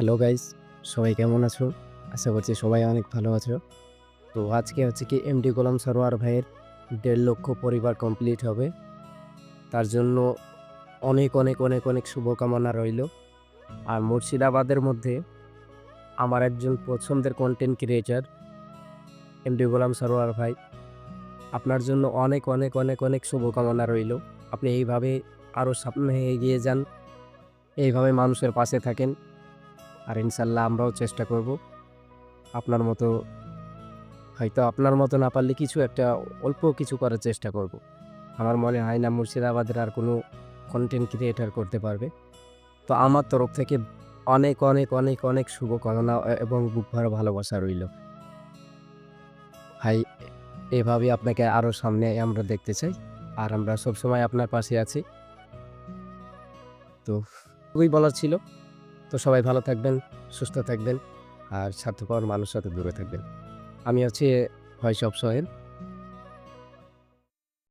Hello guys, সবাই কেমন আছো? আশা করছি সবাই অনেক ভালো আছো। তো আজকে হচ্ছে কি এমডি গোলাম সরোয়ার ভাইয়ের ১.৫ লক্ষ পরিবার কমপ্লিট হবে। তার জন্য অনেক শুভকামনা রইলো। আর মুর্শিদাবাদের মধ্যে আমার একজন পছন্দের কনটেন্ট ক্রিয়েটর এমডি গোলাম সরোয়ার ভাই। আপনার জন্য অনেক শুভকামনা রইলো। আপনি এইভাবে আরো সামনে এগিয়ে যান। এইভাবে মানুষের পাশে থাকেন। আর ইনশাআল্লাহ আমরাও চেষ্টা করব আপনার মতো হয়তো আপনার মতো না পারলে কিছু একটা অল্প কিছু করার চেষ্টা করব। আমার মনে হয় না মুর্শিদাবাদের আর কোনো কনটেন্ট ক্রিয়েটর করতে পারবে। তো আমার তরফ থেকে অনেক শুভকামনা এবং বুক ভরা ভালোবাসা রইলো। ভাই এভাবে আপনাকে আরো সামনে আমরা দেখতে চাই। আর আমরা সবসময় আপনার পাশে আছি। তো এটুকুই বলার ছিল। তো সবাই ভালো থাকবেন, সুস্থ থাকবেন আর স্বার্থপর মানুষের সাথে দূরে থাকবেন। আমি হচ্ছি ভয়েস অফ সোহেল।